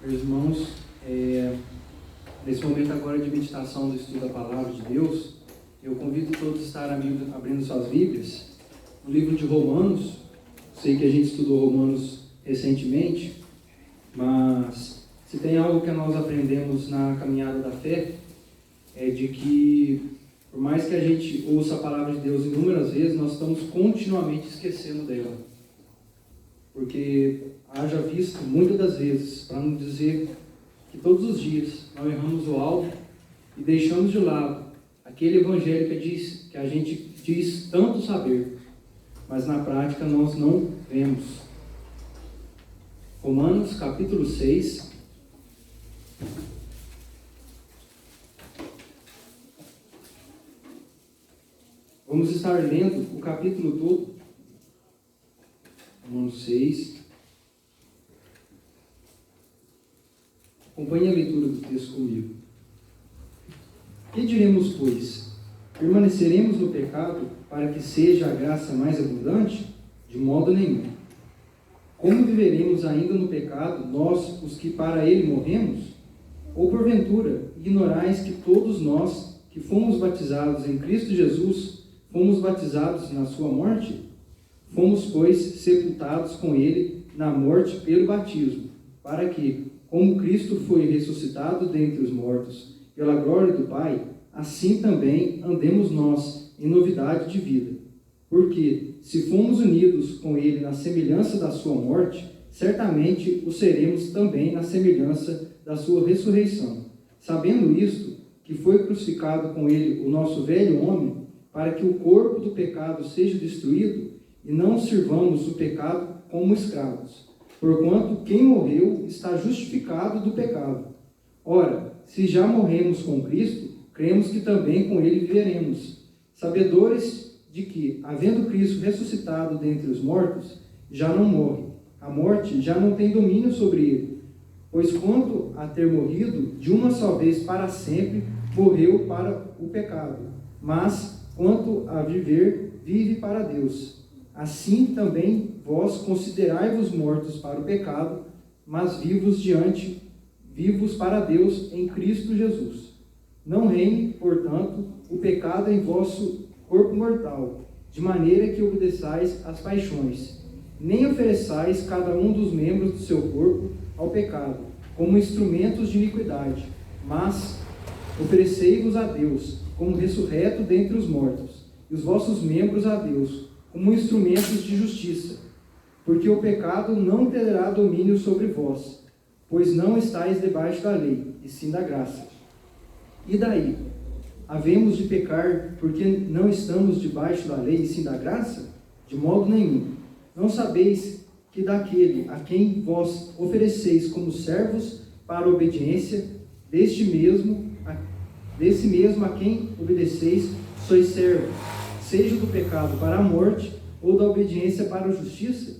Meus irmãos, nesse momento agora de meditação do estudo da Palavra de Deus, eu convido todos a estar abrindo suas Bíblias no livro de Romanos. Sei que a gente estudou Romanos recentemente, mas se tem algo que nós aprendemos na caminhada da fé, é de que, por mais que a gente ouça a Palavra de Deus inúmeras vezes, nós estamos continuamente esquecendo dela. Porque haja visto muitas das vezes, para não dizer que todos os dias nós erramos o alvo e deixamos de lado aquele evangelho que a gente diz tanto saber, mas na prática nós não vemos. Romanos capítulo 6. Vamos estar lendo o capítulo todo. Romanos 6. Acompanhe a leitura do texto comigo. Que diremos, pois? Permaneceremos no pecado para que seja a graça mais abundante? De modo nenhum. Como viveremos ainda no pecado, nós, os que para ele morremos? Ou porventura, ignorais que todos nós, que fomos batizados em Cristo Jesus, fomos batizados na sua morte? Fomos, pois, sepultados com ele na morte pelo batismo, para que, como Cristo foi ressuscitado dentre os mortos, pela glória do Pai, assim também andemos nós em novidade de vida. Porque, se fomos unidos com ele na semelhança da sua morte, certamente o seremos também na semelhança da sua ressurreição. Sabendo isto, que foi crucificado com ele o nosso velho homem, para que o corpo do pecado seja destruído, e não sirvamos o pecado como escravos. Porquanto quem morreu está justificado do pecado. Ora, se já morremos com Cristo, cremos que também com ele viveremos, sabedores de que, havendo Cristo ressuscitado dentre os mortos, já não morre. A morte já não tem domínio sobre ele. Pois quanto a ter morrido de uma só vez para sempre, morreu para o pecado. Mas, quanto a viver, vive para Deus. Assim também vós considerai-vos mortos para o pecado, mas vivos para Deus em Cristo Jesus. Não reine, portanto, o pecado em vosso corpo mortal, de maneira que obedeçais às paixões. Nem ofereçais cada um dos membros do seu corpo ao pecado, como instrumentos de iniquidade, mas oferecei-vos a Deus, como ressurreto dentre os mortos, e os vossos membros a Deus, como instrumentos de justiça. Porque o pecado não terá domínio sobre vós, pois não estáis debaixo da lei, e sim da graça. E daí? Havemos de pecar porque não estamos debaixo da lei, e sim da graça? De modo nenhum. Não sabeis que daquele a quem vós ofereceis como servos para a obediência, desse mesmo a quem obedeceis, sois servos, seja do pecado para a morte, ou da obediência para a justiça?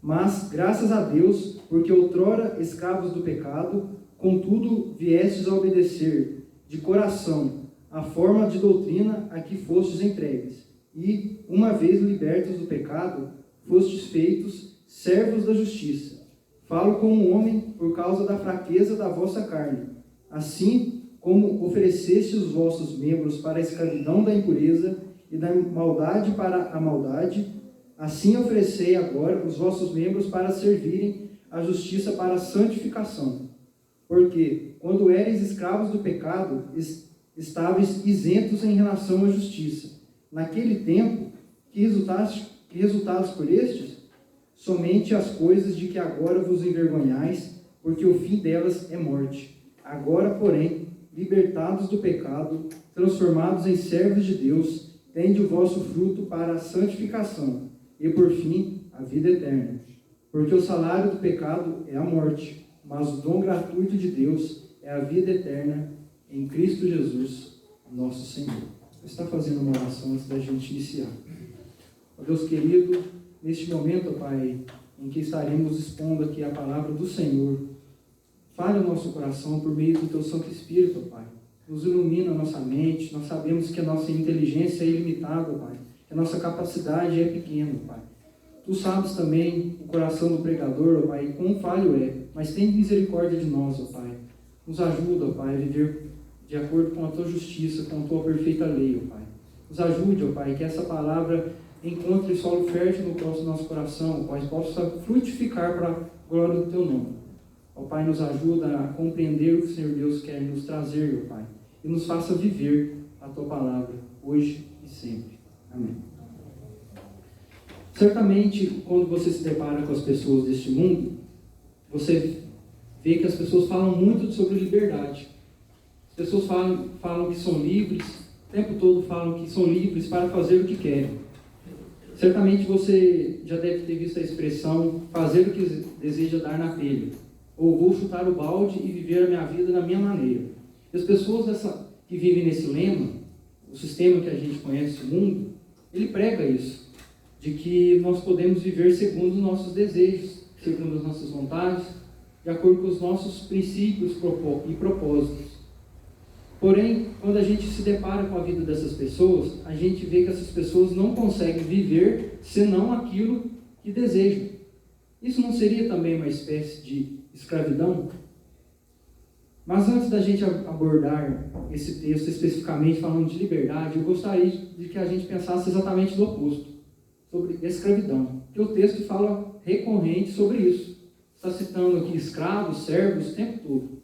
Mas, graças a Deus, porque outrora escravos do pecado, contudo viestes a obedecer de coração a forma de doutrina a que fostes entregues, e, uma vez libertos do pecado, fostes feitos servos da justiça. Falo como homem por causa da fraqueza da vossa carne. Assim como oferecestes os vossos membros para a escravidão da impureza e da maldade para a maldade, assim oferecei agora os vossos membros para servirem à justiça para a santificação. Porque, quando éreis escravos do pecado, estáveis isentos em relação à justiça. Naquele tempo, que resultados por estes? Somente as coisas de que agora vos envergonhais, porque o fim delas é morte. Agora, porém, libertados do pecado, transformados em servos de Deus, tende o vosso fruto para a santificação, e por fim, a vida eterna. Porque o salário do pecado é a morte, mas o dom gratuito de Deus é a vida eterna em Cristo Jesus, nosso Senhor. Você está fazendo uma oração antes da gente iniciar. Ó Deus querido, neste momento, Pai, em que estaremos expondo aqui a palavra do Senhor, fale o nosso coração por meio do Teu Santo Espírito, Pai. Nos ilumina a nossa mente. Nós sabemos que a nossa inteligência é ilimitada, Pai. Que a nossa capacidade é pequena, Pai. Tu sabes também o coração do pregador, ó Pai, quão falho é, mas tem misericórdia de nós, ó Pai. Nos ajuda, ó Pai, a viver de acordo com a Tua justiça, com a Tua perfeita lei, ó Pai. Nos ajude, ó Pai, que essa palavra encontre solo fértil no nosso coração, ó Pai, possa frutificar para a glória do Teu nome. Ó Pai, nos ajuda a compreender o que o Senhor Deus quer nos trazer, ó Pai, e nos faça viver a Tua palavra, hoje e sempre. Amém. Certamente, quando você se depara com as pessoas deste mundo, você vê que as pessoas falam muito sobre liberdade. As pessoas falam que são livres, o tempo todo falam que são livres para fazer o que querem. Certamente você já deve ter visto a expressão fazer o que deseja dar na telha, ou vou chutar o balde e viver a minha vida da minha maneira. E as pessoas que vivem nesse lema, o sistema que a gente conhece, o mundo, ele prega isso, de que nós podemos viver segundo os nossos desejos, segundo as nossas vontades, de acordo com os nossos princípios e propósitos. Porém, quando a gente se depara com a vida dessas pessoas, a gente vê que essas pessoas não conseguem viver senão aquilo que desejam. Isso não seria também uma espécie de escravidão? Mas antes da gente abordar esse texto especificamente falando de liberdade, eu gostaria de que a gente pensasse exatamente do oposto, sobre escravidão. Porque o texto fala recorrente sobre isso. Está citando aqui escravos, servos, o tempo todo.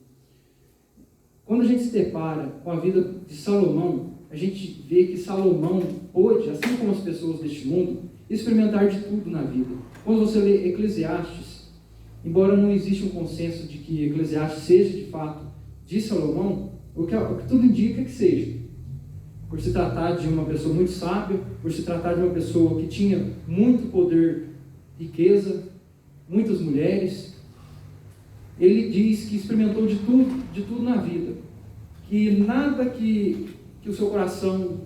Quando a gente se depara com a vida de Salomão, a gente vê que Salomão pôde, assim como as pessoas deste mundo, experimentar de tudo na vida. Quando você lê Eclesiastes, embora não exista um consenso de que Eclesiastes seja de fato de Salomão, o que tudo indica é que seja. Por se tratar de uma pessoa muito sábia, por se tratar de uma pessoa que tinha muito poder, riqueza, muitas mulheres, ele diz que experimentou de tudo na vida, que nada que o seu coração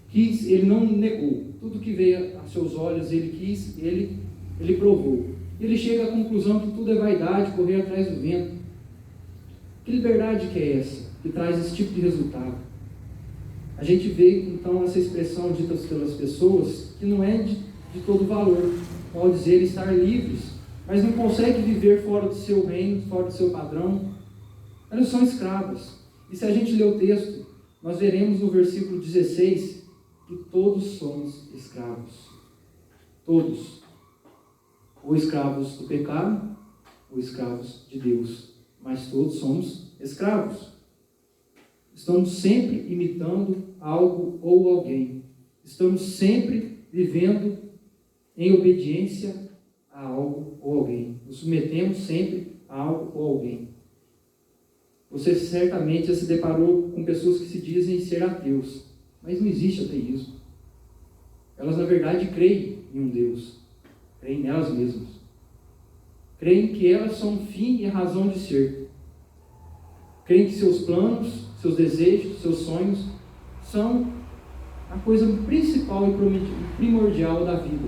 quis, ele não negou, tudo que veio a seus olhos, ele quis, ele provou. Ele chega à conclusão que tudo é vaidade, correr atrás do vento. Que liberdade que é essa, que traz esse tipo de resultado? A gente vê, então, essa expressão dita pelas pessoas, que não é de todo valor. Pode dizer estar livres, mas não consegue viver fora do seu reino, fora do seu padrão. Elas são escravas. E se a gente ler o texto, nós veremos no versículo 16 que todos somos escravos. Todos. Ou escravos do pecado, ou escravos de Deus. Mas todos somos escravos. Estamos sempre imitando algo ou alguém. Estamos sempre vivendo em obediência a algo ou alguém. Nos submetemos sempre a algo ou alguém. Você certamente já se deparou com pessoas que se dizem ser ateus, mas não existe ateísmo. Elas, na verdade, creem em um Deus. Creem nelas mesmas. Creem que elas são o fim e a razão de ser. Creem que seus planos, seus desejos, seus sonhos são a coisa principal e primordial da vida.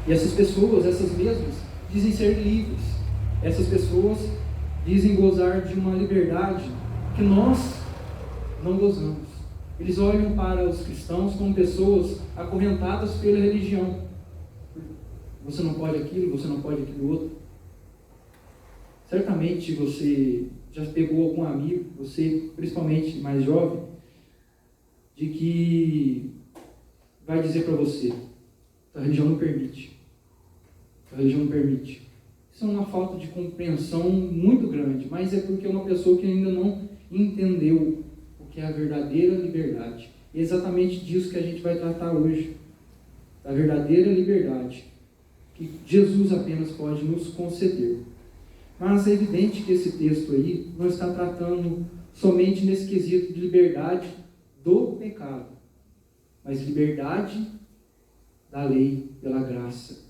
E essas pessoas, essas mesmas, dizem ser livres. Essas pessoas dizem gozar de uma liberdade que nós não gozamos. Eles olham para os cristãos como pessoas acorrentadas pela religião. Você não pode aquilo, você não pode aquilo outro. Certamente você já pegou algum amigo, você principalmente mais jovem, de que vai dizer para você: a religião não permite. A religião não permite. Isso é uma falta de compreensão muito grande, mas é porque é uma pessoa que ainda não entendeu o que é a verdadeira liberdade. E é exatamente disso que a gente vai tratar hoje. Da verdadeira liberdade, que Jesus apenas pode nos conceder. Mas é evidente que esse texto aí não está tratando somente nesse quesito de liberdade do pecado, mas liberdade da lei pela graça.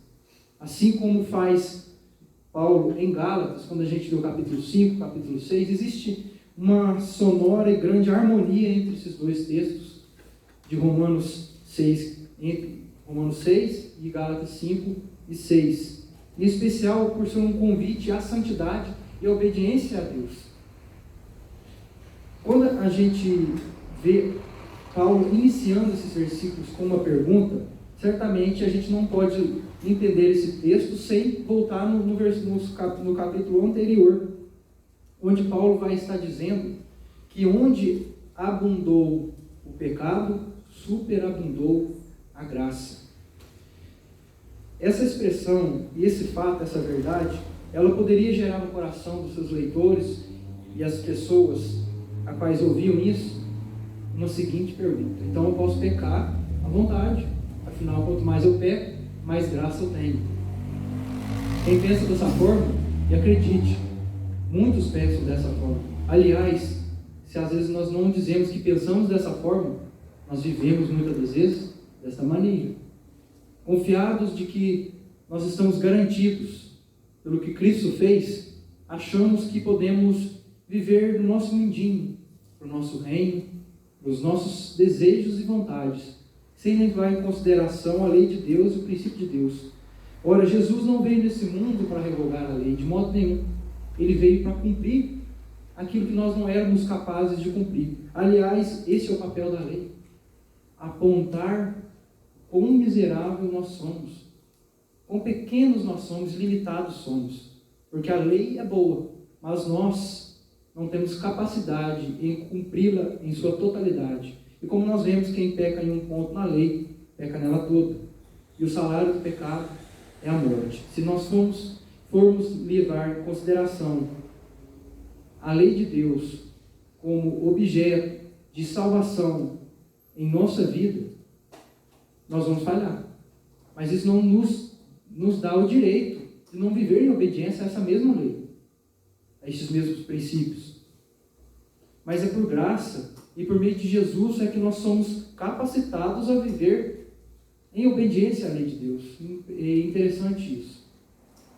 Assim como faz Paulo em Gálatas, quando a gente lê o capítulo 5, capítulo 6, existe uma sonora e grande harmonia entre esses dois textos, de Romanos 6, entre Romanos 6 e Gálatas 5 e 6. Em especial por ser um convite à santidade e à obediência a Deus. Quando a gente vê Paulo iniciando esses versículos com uma pergunta, certamente a gente não pode entender esse texto sem voltar no capítulo anterior, onde Paulo vai estar dizendo que onde abundou o pecado, superabundou a graça. Essa expressão e esse fato, essa verdade, ela poderia gerar no coração dos seus leitores e as pessoas a quais ouviam isso uma seguinte pergunta: então eu posso pecar à vontade, afinal quanto mais eu peco, mais graça eu tenho. Quem pensa dessa forma, e acredite, muitos pensam dessa forma. Aliás, se às vezes nós não dizemos que pensamos dessa forma, nós vivemos muitas das vezes dessa maneira, confiados de que nós estamos garantidos pelo que Cristo fez. Achamos que podemos viver no nosso mundinho, para o nosso reino, para os nossos desejos e vontades, sem levar em consideração a lei de Deus e o princípio de Deus. Ora, Jesus não veio nesse mundo para revogar a lei, de modo nenhum. Ele veio para cumprir aquilo que nós não éramos capazes de cumprir. Aliás, esse é o papel da lei: apontar quão miserável nós somos, quão pequenos nós somos, limitados somos. Porque a lei é boa, mas nós não temos capacidade em cumpri-la em sua totalidade. E como nós vemos, quem peca em um ponto na lei, peca nela toda. E o salário do pecado é a morte. Se nós formos levar em consideração a lei de Deus como objeto de salvação em nossa vida, nós vamos falhar. Mas isso não nos dá o direito de não viver em obediência a essa mesma lei, a esses mesmos princípios. Mas é por graça e por meio de Jesus é que nós somos capacitados a viver em obediência à lei de Deus. É interessante isso,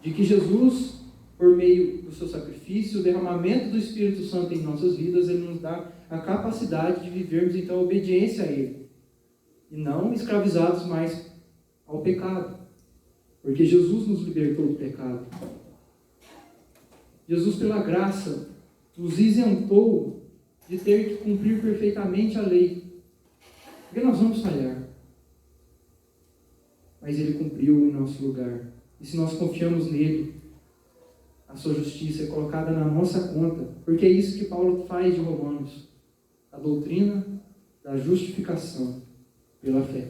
de que Jesus, por meio do seu sacrifício, o derramamento do Espírito Santo em nossas vidas, ele nos dá a capacidade de vivermos então a obediência a Ele, e não escravizados mais ao pecado, porque Jesus nos libertou do pecado. Jesus, pela graça, nos isentou de ter que cumprir perfeitamente a lei, porque nós vamos falhar, mas Ele cumpriu em nosso lugar. E se nós confiamos nele, a sua justiça é colocada na nossa conta, porque é isso que Paulo faz de Romanos, a doutrina da justificação pela fé.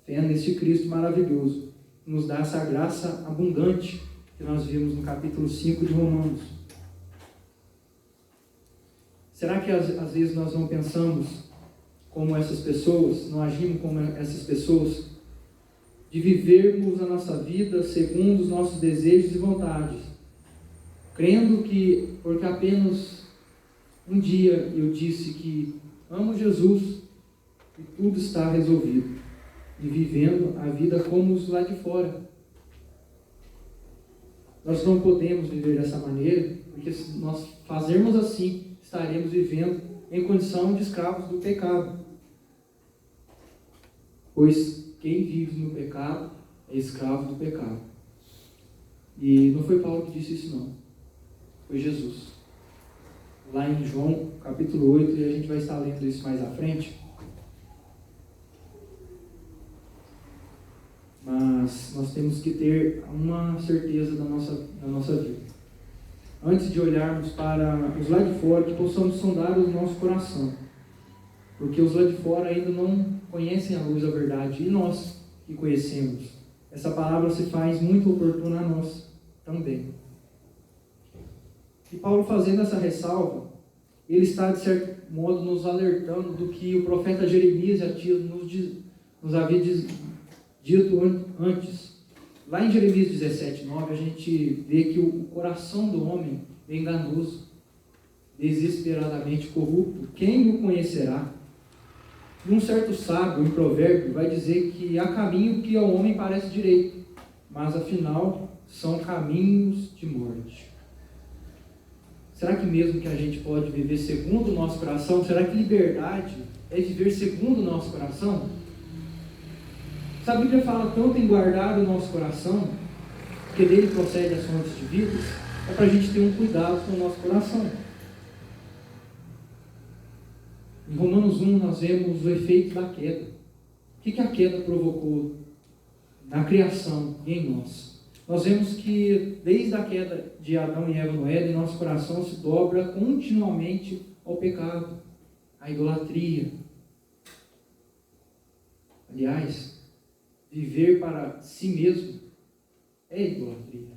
Fé neste Cristo maravilhoso, que nos dá essa graça abundante que nós vimos no capítulo 5 de Romanos. Será que às vezes nós não pensamos como essas pessoas, não agimos como essas pessoas, de vivermos a nossa vida segundo os nossos desejos e vontades, crendo que porque apenas um dia eu disse que amo Jesus e tudo está resolvido, e vivendo a vida como os lá de fora? Nós não podemos viver dessa maneira, porque se nós fazermos assim, estaremos vivendo em condição de escravos do pecado. Pois quem vive no pecado é escravo do pecado. E não foi Paulo que disse isso, não. Foi Jesus. Lá em João, capítulo 8, e a gente vai estar lendo isso mais à frente. Mas nós temos que ter uma certeza da nossa vida. Antes de olharmos para os lá de fora, que possamos sondar o nosso coração. Porque os lá de fora ainda não conhecem a luz da verdade, e nós que conhecemos. Essa palavra se faz muito oportuna a nós também. E Paulo, fazendo essa ressalva, ele está de certo modo nos alertando do que o profeta Jeremias já tinha nos havia dito antes. Lá em Jeremias 17:9, a gente vê que o coração do homem é enganoso, desesperadamente corrupto. Quem o conhecerá? E um certo sábio, em provérbio, vai dizer que há caminho que ao homem parece direito, mas afinal são caminhos de morte. Será que mesmo que a gente pode viver segundo o nosso coração? Será que liberdade é viver segundo o nosso coração? A Bíblia fala tanto em guardar o nosso coração, porque dele procede as fontes de vida, é para a gente ter um cuidado com o nosso coração. Em Romanos 1 nós vemos o efeito da queda. que a queda provocou na criação e em nós? Nós vemos que desde a queda de Adão e Eva no Éden, nosso coração se dobra continuamente ao pecado, à idolatria. Aliás, viver para si mesmo é idolatria.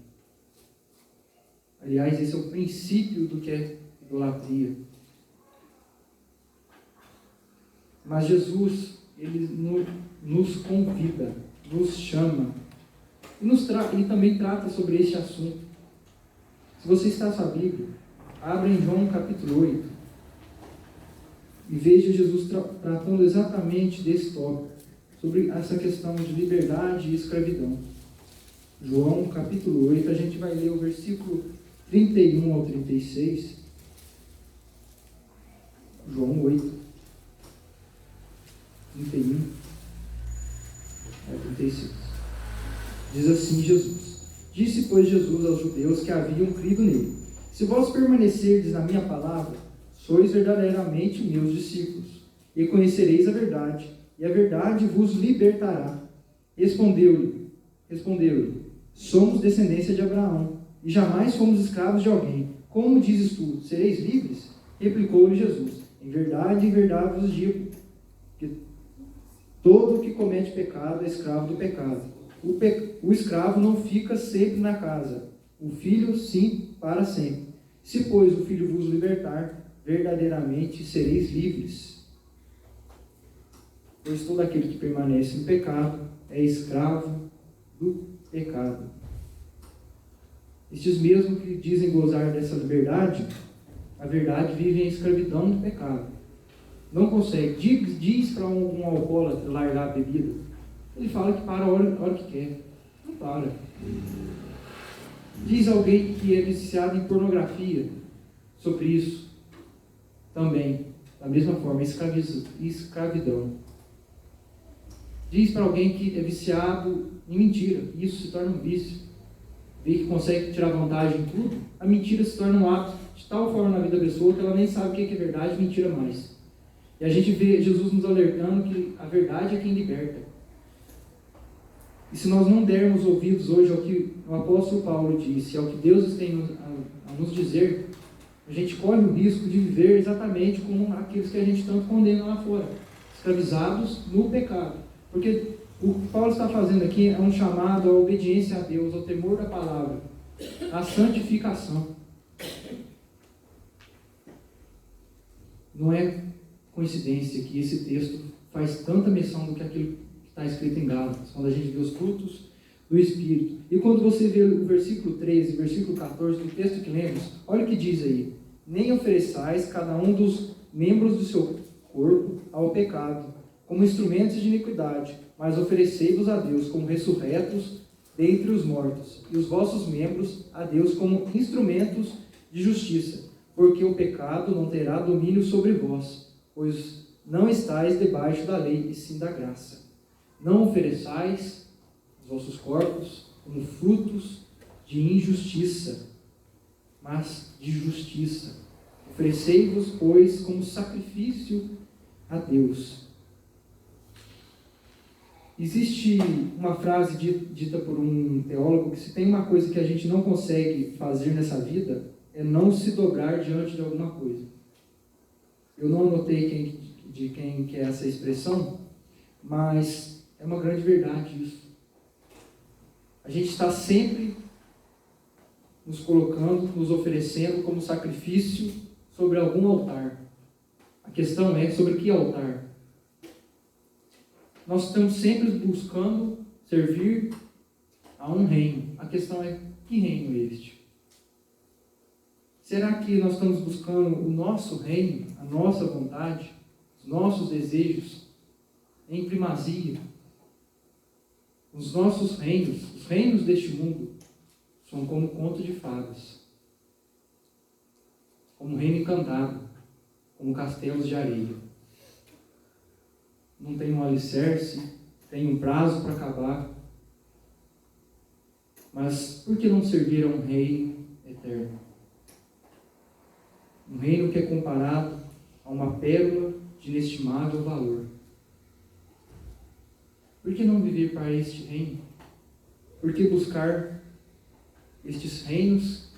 Aliás, esse é o princípio do que é idolatria. Mas Jesus, Ele nos convida, nos chama, e também trata sobre este assunto. Se você está com a Bíblia, abra em João capítulo 8, e veja Jesus tratando exatamente desse tópico, sobre essa questão de liberdade e escravidão. João capítulo 8, a gente vai ler o versículo 31 ao 36. João 8, 31 ao 36. Diz assim Jesus: Disse, pois, Jesus aos judeus que haviam crido nele: Se vós permanecerdes na minha palavra, sois verdadeiramente meus discípulos, e conhecereis a verdade, e a verdade vos libertará. Responderam-lhe: Somos descendência de Abraão, e jamais fomos escravos de alguém. Como dizes tu, sereis livres? Replicou-lhe Jesus: Em verdade vos digo, que todo o que comete pecado é escravo do pecado. O escravo não fica sempre na casa, o filho sim para sempre. Se, pois, o filho vos libertar, verdadeiramente sereis livres. Pois todo aquele que permanece no pecado é escravo do pecado. Estes mesmos que dizem gozar dessa liberdade, a verdade, vivem em escravidão do pecado. Não consegue. Diz para um alcoólatra largar a bebida, ele fala que para a hora que quer. Não para. Diz alguém que é viciado em pornografia sobre isso. Também, da mesma forma, escravidão. Diz para alguém que é viciado em mentira, isso se torna um vício. Vê que consegue tirar vantagem em tudo, a mentira se torna um hábito de tal forma na vida da pessoa que ela nem sabe o que é verdade e mentira mais. E a gente vê Jesus nos alertando que a verdade é quem liberta. E se nós não dermos ouvidos hoje ao que o apóstolo Paulo disse, ao que Deus tem a nos dizer, a gente corre o risco de viver exatamente como aqueles que a gente tanto condena lá fora, escravizados no pecado. Porque o que Paulo está fazendo aqui é um chamado à obediência a Deus, ao temor da palavra, à santificação. Não é coincidência que esse texto faz tanta menção do que aquilo que está escrito em Gálatas, quando a gente vê os frutos do Espírito. E quando você vê o versículo 13, versículo 14 do texto que lemos, olha o que diz aí: Nem ofereçais cada um dos membros do seu corpo ao pecado, como instrumentos de iniquidade, mas oferecei-vos a Deus como ressurretos dentre os mortos, e os vossos membros a Deus como instrumentos de justiça, porque o pecado não terá domínio sobre vós, pois não estáis debaixo da lei, e sim da graça. Não ofereçais os vossos corpos como frutos de injustiça, mas de justiça. Oferecei-vos, pois, como sacrifício a Deus. Existe uma frase dita por um teólogo que se tem uma coisa que a gente não consegue fazer nessa vida, é não se dobrar diante de alguma coisa. Eu não anotei de quem que é essa expressão, mas é uma grande verdade isso. A gente está sempre nos colocando, nos oferecendo como sacrifício sobre algum altar. A questão é sobre que altar? Nós estamos sempre buscando servir a um reino. A questão é, que reino é este? Será que nós estamos buscando o nosso reino, a nossa vontade, os nossos desejos em primazia? Os nossos reinos, os reinos deste mundo, são como conto de fadas, como reino encantado, como castelos de areia. Não tem um alicerce, tem um prazo para acabar. Mas por que não servir a um reino eterno? Um reino que é comparado a uma pérola de inestimável valor. Por que não viver para este reino? Por que buscar estes reinos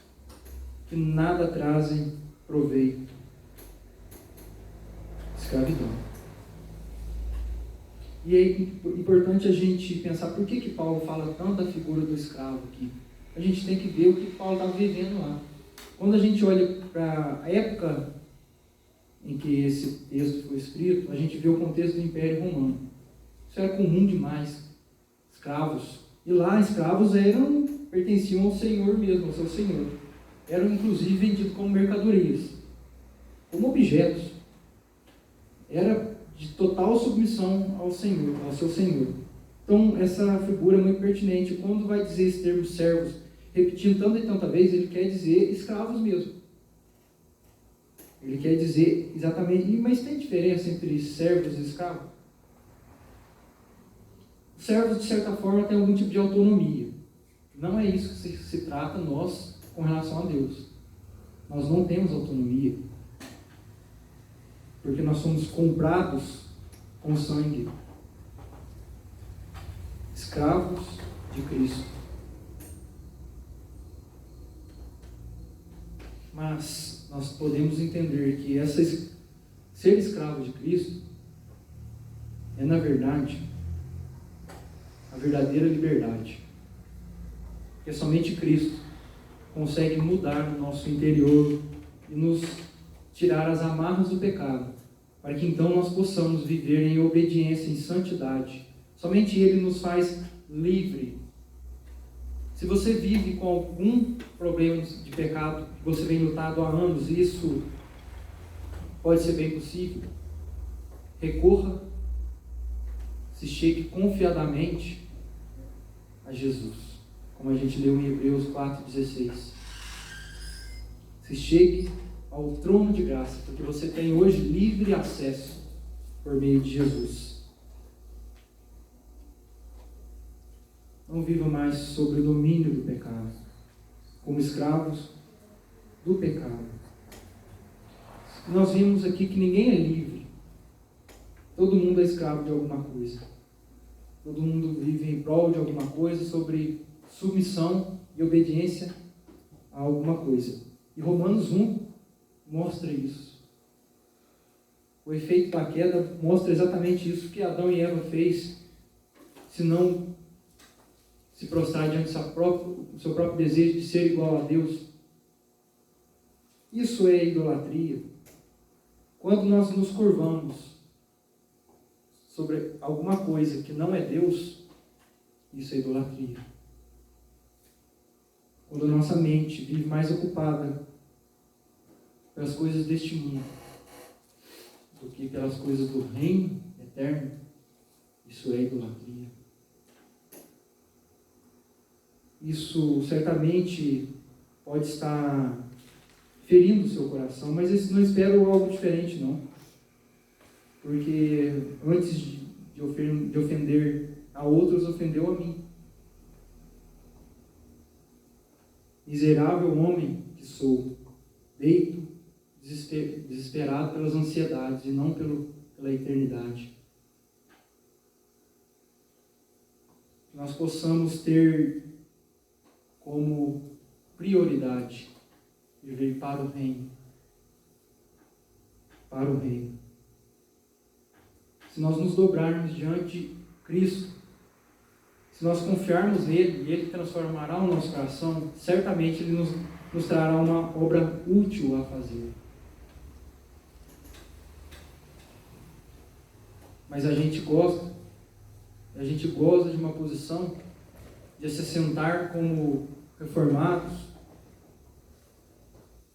que nada trazem proveito? Escravidão. E é importante a gente pensar por que Paulo fala tanto da figura do escravo aqui. A gente tem que ver o que Paulo estava vivendo lá. Quando a gente olha para a época em que esse texto foi escrito, a gente vê o contexto do Império Romano. Isso era comum demais. Escravos. E lá, escravos pertenciam ao Senhor mesmo, ao seu Senhor. Eram, inclusive, vendidos como mercadorias, como objetos. Era de total submissão ao Senhor, ao seu Senhor. Então, essa figura é muito pertinente. Quando vai dizer esse termo servos, repetindo tanta e tanta vez, ele quer dizer escravos mesmo. Ele quer dizer exatamente... Mas tem diferença entre servos e escravos? Os servos, de certa forma, têm algum tipo de autonomia. Não é isso que se trata nós com relação a Deus. Nós não temos autonomia. Porque nós somos comprados com sangue. Escravos de Cristo. Mas nós podemos entender que ser escravo de Cristo é, na verdade, a verdadeira liberdade. Porque somente Cristo consegue mudar o nosso interior e nos tirar as amarras do pecado, para que então nós possamos viver em obediência, em santidade. Somente Ele nos faz livre. Se você vive com algum problema de pecado que você vem lutando há anos, isso pode ser bem possível, recorra, se chegue confiadamente a Jesus, como a gente leu em Hebreus 4,16. Se chegue ao trono de graça, porque você tem hoje livre acesso por meio de Jesus. Não viva mais sob o domínio do pecado, como escravos do pecado. Nós vimos aqui que ninguém é livre. Todo mundo é escravo de alguma coisa. Todo mundo vive em prol de alguma coisa, sobre submissão e obediência a alguma coisa. E Romanos 1 mostra isso. O efeito da queda mostra exatamente isso que Adão e Eva fez, se não se prostrar diante do seu próprio desejo de ser igual a Deus. Isso é idolatria. Quando nós nos curvamos sobre alguma coisa que não é Deus, isso é idolatria. Quando a nossa mente vive mais ocupada pelas coisas deste mundo do que pelas coisas do reino eterno, isso é idolatria. Isso certamente pode estar ferindo o seu coração, mas não espero algo diferente, não. Porque antes de ofender a outros, ofendeu a mim. Miserável homem que sou, deito, desesperado pelas ansiedades e não pela eternidade. Que nós possamos ter como prioridade viver para o reino. Para o reino. Se nós nos dobrarmos diante de Cristo, se nós confiarmos nele e ele transformará o nosso coração, certamente ele nos trará uma obra útil a fazer. Mas a gente goza de uma posição de se assentar como reformados,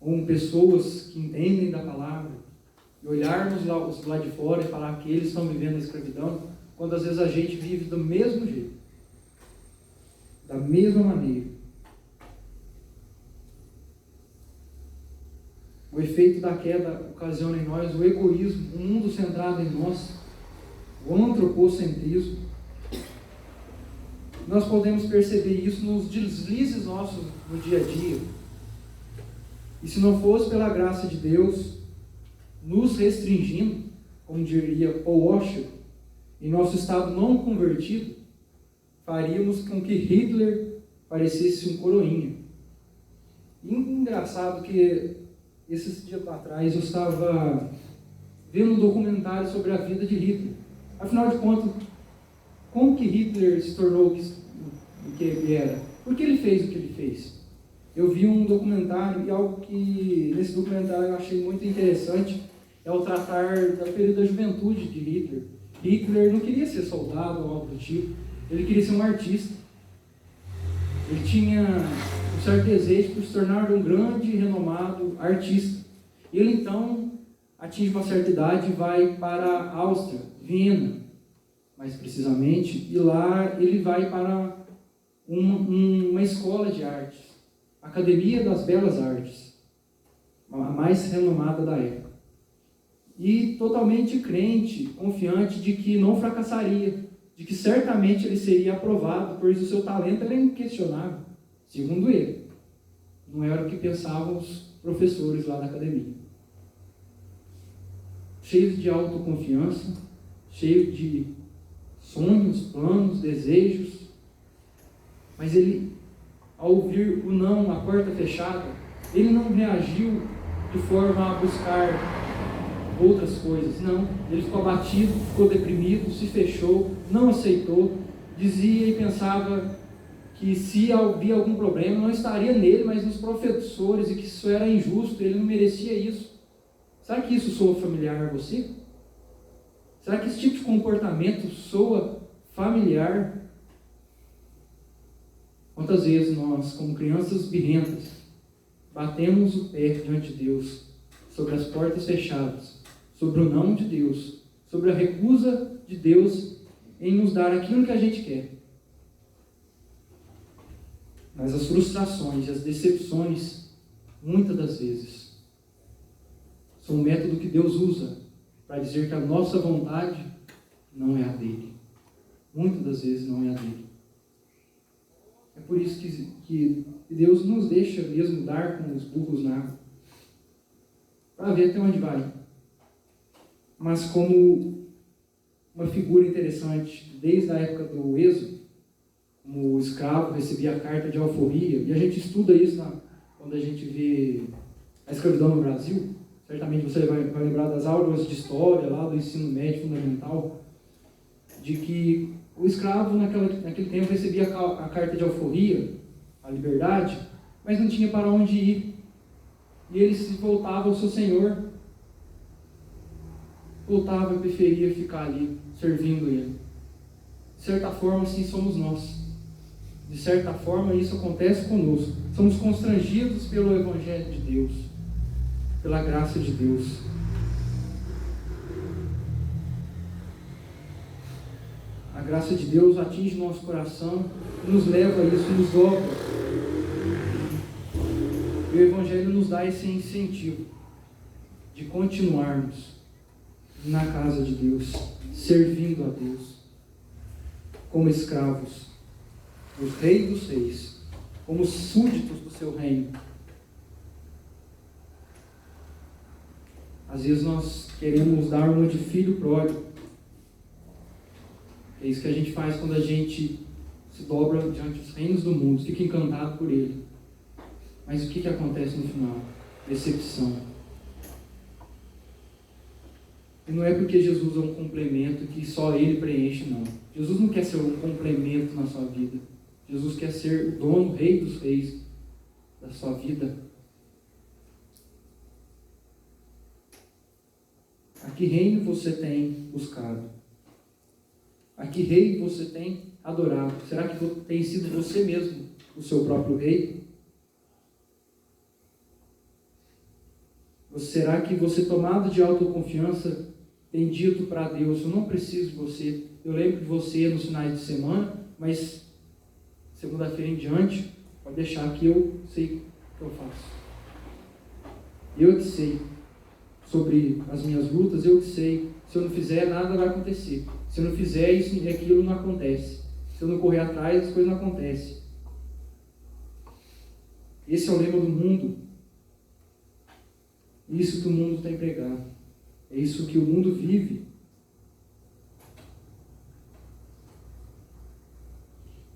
como pessoas que entendem da palavra, e olharmos lá de fora e falar que eles estão vivendo a escravidão, quando às vezes a gente vive do mesmo jeito, da mesma maneira. O efeito da queda ocasiona em nós o egoísmo, um mundo centrado em nós, o antropocentrismo. Nós podemos perceber isso nos deslizes nossos no dia a dia. E se não fosse pela graça de Deus nos restringindo, como diria Paul Washer, em nosso estado não convertido, faríamos com que Hitler parecesse um coroinha. E engraçado que esses dias atrás eu estava vendo um documentário sobre a vida de Hitler. Afinal de contas, como que Hitler se tornou o que ele era? Por que ele fez o que ele fez? Eu vi um documentário e algo que nesse documentário eu achei muito interessante é o tratar da período da juventude de Hitler. Hitler não queria ser soldado ou algo do tipo, ele queria ser um artista. Ele tinha um certo desejo por se tornar um grande e renomado artista. Ele então atinge uma certa idade e vai para a Áustria, Viena, mais precisamente, e lá ele vai para uma escola de artes, Academia das Belas Artes, a mais renomada da época. E totalmente crente, confiante de que não fracassaria, de que certamente ele seria aprovado, pois o seu talento era inquestionável, segundo ele. Não era o que pensavam os professores lá da academia. Cheio de autoconfiança, cheio de sonhos, planos, desejos, mas ele, ao ouvir o não, a porta fechada, ele não reagiu de forma a buscar outras coisas, não. Ele ficou abatido, ficou deprimido, se fechou, não aceitou, dizia e pensava que se havia algum problema, não estaria nele, mas nos professores, e que isso era injusto, ele não merecia isso. Será que isso soa familiar a você? Será que esse tipo de comportamento soa familiar? Quantas vezes nós, como crianças birrentas, batemos o pé diante de Deus, sobre as portas fechadas, sobre o não de Deus, sobre a recusa de Deus em nos dar aquilo que a gente quer. Mas as frustrações e as decepções, muitas das vezes, são um método que Deus usa para dizer que a nossa vontade não é a dele. Muitas das vezes não é a dele. É por isso que Deus nos deixa mesmo dar com os burros na água, para ver até onde vai. Mas como uma figura interessante, desde a época do Êxodo, como o escravo recebia a carta de alforria, e a gente estuda isso quando a gente vê a escravidão no Brasil. Certamente você vai lembrar das aulas de história, lá do ensino médio fundamental, de que o escravo naquele tempo recebia a carta de alforria, a liberdade, mas não tinha para onde ir. E ele se voltava ao seu senhor, voltava e preferia ficar ali, servindo ele. De certa forma, assim somos nós. De certa forma, isso acontece conosco. Somos constrangidos pelo Evangelho de Deus, pela graça de Deus. A graça de Deus atinge nosso coração, nos leva a isso, nos dobra. E o Evangelho nos dá esse incentivo de continuarmos na casa de Deus, servindo a Deus, como escravos, os reis dos reis, como súditos do seu reino. Às vezes nós queremos dar uma de filho pródigo. É isso que a gente faz quando a gente se dobra diante dos reinos do mundo, fica encantado por ele. Mas o que acontece no final? Decepção. E não é porque Jesus é um complemento que só ele preenche, não. Jesus não quer ser um complemento na sua vida. Jesus quer ser o dono, o rei dos reis da sua vida. A que reino você tem buscado? A que rei você tem adorado? Será que tem sido você mesmo o seu próprio rei? Será que você, tomado de autoconfiança, tem dito para Deus: eu não preciso de você, eu lembro de você nos finais de semana, mas segunda-feira em diante, pode deixar que eu sei o que eu faço. Eu que sei sobre as minhas lutas, eu que sei. Se eu não fizer, nada vai acontecer. Se eu não fizer isso e aquilo, não acontece. Se eu não correr atrás, as coisas não acontecem. Esse é o lema do mundo. Isso que o mundo tem pregado. É isso que o mundo vive.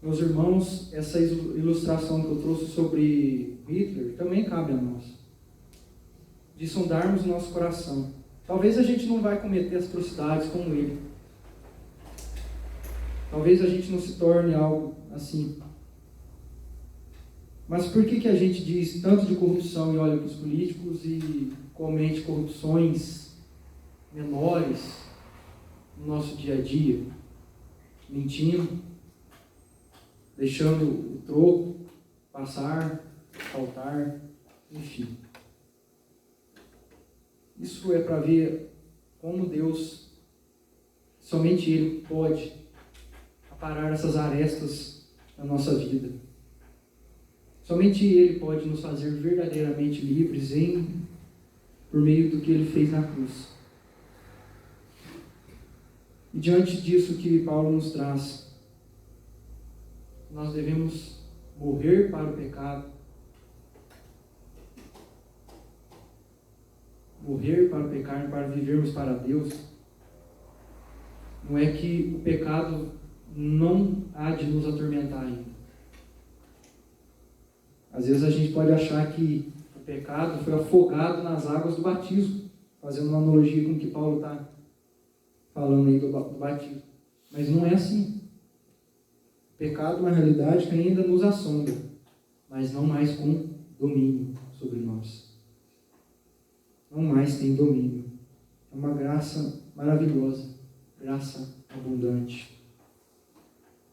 Meus irmãos, essa ilustração que eu trouxe sobre Hitler também cabe a nós. De sondarmos o nosso coração. Talvez a gente não vai cometer atrocidades como ele. Talvez a gente não se torne algo assim. Mas por que a gente diz tanto de corrupção e olha para os políticos e comete corrupções menores no nosso dia a dia? Mentindo, deixando o troco passar, faltar, enfim. Isso é para ver como Deus, somente Ele pode aparar essas arestas na nossa vida. Somente Ele pode nos fazer verdadeiramente livres por meio do que Ele fez na cruz. E diante disso que Paulo nos traz, nós devemos morrer para o pecado, morrer para o pecado, para vivermos para Deus. Não é que o pecado não há de nos atormentar ainda. Às vezes a gente pode achar que o pecado foi afogado nas águas do batismo, fazendo uma analogia com o que Paulo está falando aí do batismo. Mas não é assim. O pecado, na realidade, ainda nos assombra, mas não mais com domínio sobre nós. Não mais tem domínio. É uma graça maravilhosa, graça abundante.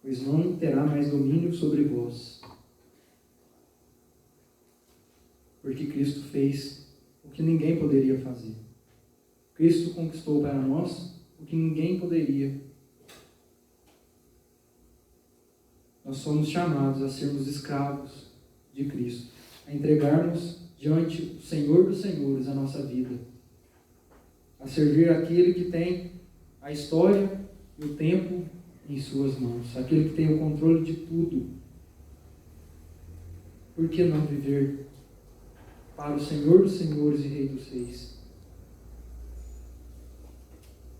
Pois não terá mais domínio sobre vós. Porque Cristo fez o que ninguém poderia fazer. Cristo conquistou para nós o que ninguém poderia. Nós somos chamados a sermos escravos de Cristo, a entregarmos diante do Senhor dos Senhores a nossa vida, a servir aquele que tem a história e o tempo em suas mãos, aquele que tem o controle de tudo. Por que não viver para o Senhor dos Senhores e Rei dos Reis?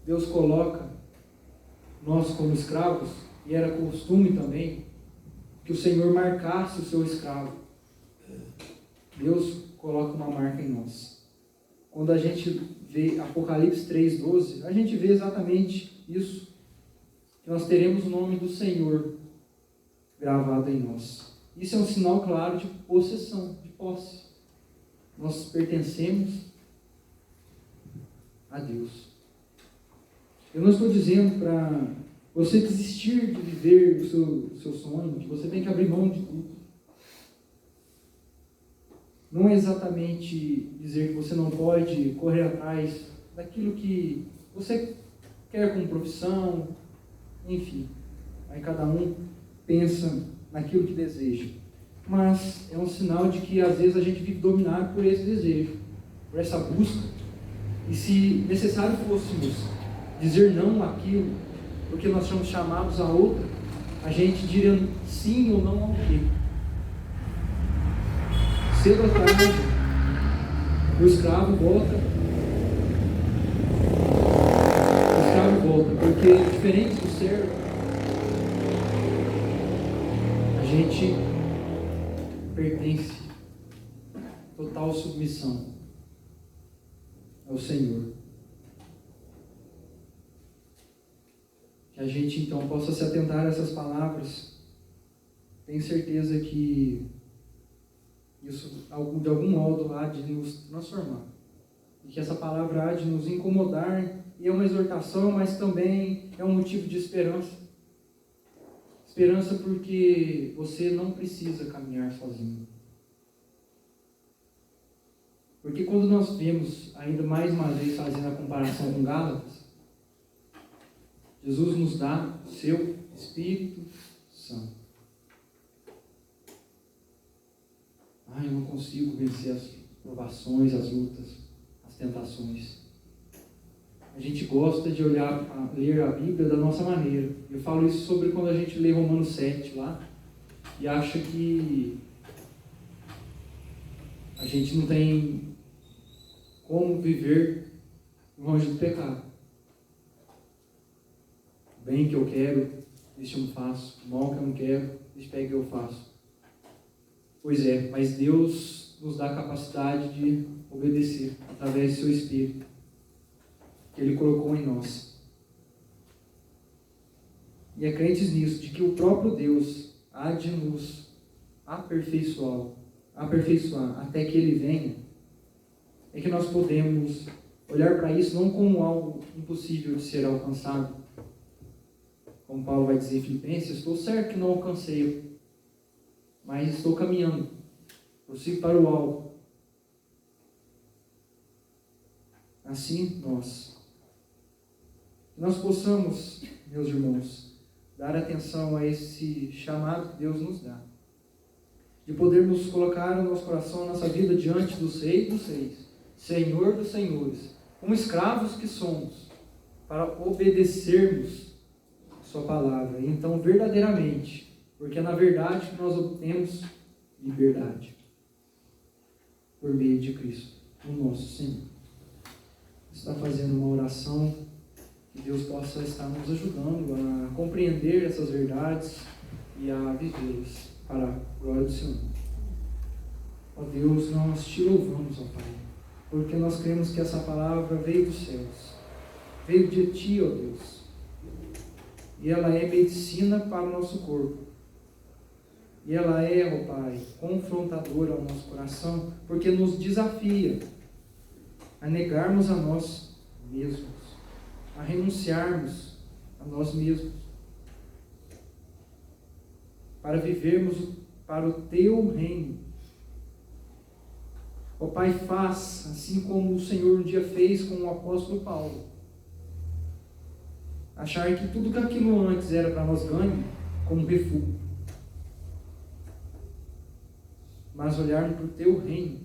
Deus coloca nós como escravos, e era costume também que o Senhor marcasse o seu escravo. Deus coloca uma marca em nós. Quando a gente vê Apocalipse 3:12, a gente vê exatamente isso. Que nós teremos o nome do Senhor gravado em nós. Isso é um sinal claro de possessão, de posse. Nós pertencemos a Deus. Eu não estou dizendo para você desistir de viver o seu sonho, que você tem que abrir mão de tudo. Não é exatamente dizer que você não pode correr atrás daquilo que você quer como profissão, enfim. Aí cada um pensa naquilo que deseja. Mas é um sinal de que às vezes a gente vive dominado por esse desejo, por essa busca. E se necessário fôssemos dizer não àquilo, porque nós somos chamados a outra, a gente diria sim ou não ao quê? Cedo ou tarde, o escravo volta. O escravo volta, porque diferente do servo, a gente pertence, total submissão ao Senhor. Que a gente então possa se atentar a essas palavras. Tenho certeza que isso de algum modo há de nos transformar. E que essa palavra há de nos incomodar. E é uma exortação, mas também é um motivo de esperança. Esperança porque você não precisa caminhar sozinho. Porque quando nós vemos, ainda mais uma vez fazendo a comparação com Gálatas, Jesus nos dá o seu Espírito Santo. Eu não consigo vencer as provações, as lutas, as tentações. A gente gosta de ler a Bíblia da nossa maneira. Eu falo isso sobre quando a gente lê Romanos 7 lá, e acha que a gente não tem como viver longe do pecado. O bem que eu quero, isso eu não faço. O mal que eu não quero, Deixa eu pegar que eu faço. Pois é, mas Deus nos dá a capacidade de obedecer através do seu Espírito, que Ele colocou em nós. E é crentes nisso, de que o próprio Deus há de nos aperfeiçoar até que Ele venha, é que nós podemos olhar para isso não como algo impossível de ser alcançado. Como Paulo vai dizer em Filipenses, estou certo que não alcancei, mas estou caminhando, prossigo para o alvo. Assim nós possamos, meus irmãos, dar atenção a esse chamado que Deus nos dá, de podermos colocar o nosso coração, a nossa vida diante dos Reis dos Reis, Senhor dos Senhores, como escravos que somos, para obedecermos sua palavra. E então, verdadeiramente, porque é na verdade que nós obtemos liberdade, por meio de Cristo, o nosso Senhor. Está fazendo uma oração que Deus possa estar nos ajudando a compreender essas verdades e a vivê-las para a glória do Senhor. Ó Deus, nós te louvamos, ó Pai, porque nós cremos que essa palavra veio dos céus, veio de Ti, ó Deus, e ela é medicina para o nosso corpo, e ela é, ó Pai, confrontadora ao nosso coração, porque nos desafia a negarmos a nós mesmos, a renunciarmos a nós mesmos, para vivermos para o Teu reino. Ó Pai, faz assim como o Senhor um dia fez com o apóstolo Paulo. Achar que tudo que aquilo antes era para nós ganho, como refúgio. Mas olharmos para o Teu reino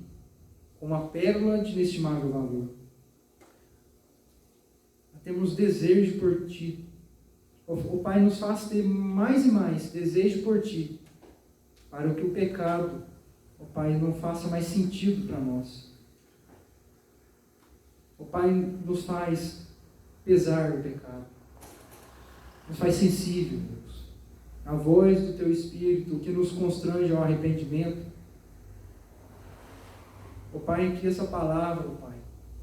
como uma pérola de inestimável valor. Temos desejo por Ti. O Pai nos faz ter mais e mais desejo por Ti, para que o pecado, ó Pai, não faça mais sentido para nós. O Pai nos faz pesar do pecado, nos faz sensível, Deus, a voz do Teu Espírito que nos constrange ao arrependimento. Ó Pai, que essa palavra, ó Pai,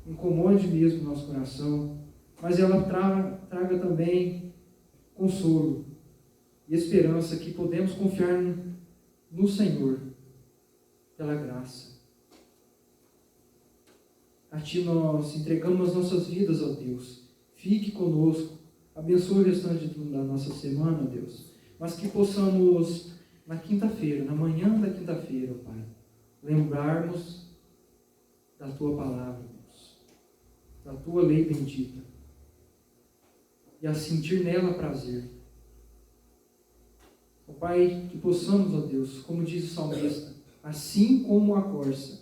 incomode mesmo o nosso coração, mas ela traga também consolo e esperança que podemos confiar no Senhor, pela graça. A Ti nós entregamos as nossas vidas, ó Deus. Fique conosco, abençoe o restante da nossa semana, Deus, mas que possamos, na quinta-feira, na manhã da quinta-feira, ó Pai, lembrarmos da Tua palavra, Deus, da Tua lei bendita, e a sentir nela prazer. Ó Pai, que possamos, ó Deus, como diz o salmista, assim como a corça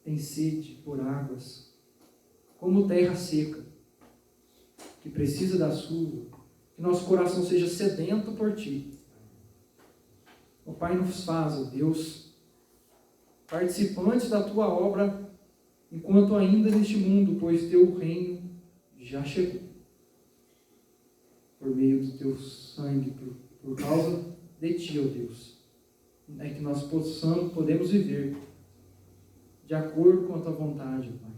tem sede por águas, como terra seca, que precisa da chuva, que nosso coração seja sedento por Ti. Ó Pai, nos faz, ó Deus, participantes da Tua obra, enquanto ainda neste mundo, pois Teu reino já chegou. Por meio do Teu sangue, por causa de Ti, ó Deus, é que nós podemos viver de acordo com a Tua vontade, ó Pai.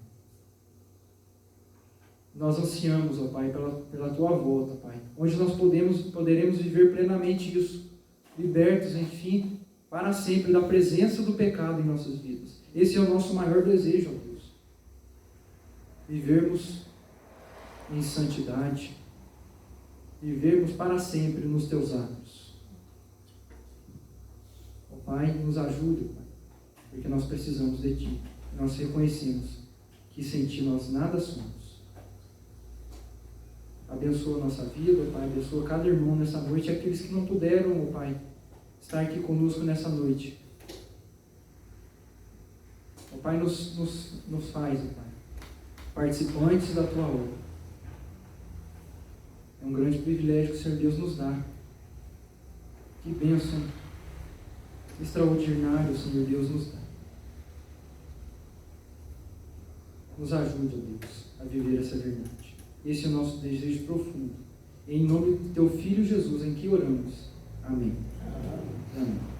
Nós ansiamos, ó Pai, pela Tua volta, Pai, onde nós poderemos viver plenamente isso, libertos, enfim, para sempre da presença do pecado em nossas vidas. Esse é o nosso maior desejo, ó Deus. Vivermos em santidade, vivermos para sempre nos Teus atos. Ó Pai, nos ajude, Pai, porque nós precisamos de Ti. Nós reconhecemos que sem Ti nós nada somos. Abençoa a nossa vida, ó Pai, abençoa cada irmão nessa noite, e aqueles que não puderam, ó Pai, estar aqui conosco nessa noite. Ó Pai, nos faz, ó Pai, participantes da Tua obra. É um grande privilégio que o Senhor Deus nos dá. Que bênção extraordinária o Senhor Deus nos dá. Nos ajude, ó Deus, a viver essa verdade. Esse é o nosso desejo profundo. Em nome do Teu Filho Jesus, em que oramos. Amém. Amém.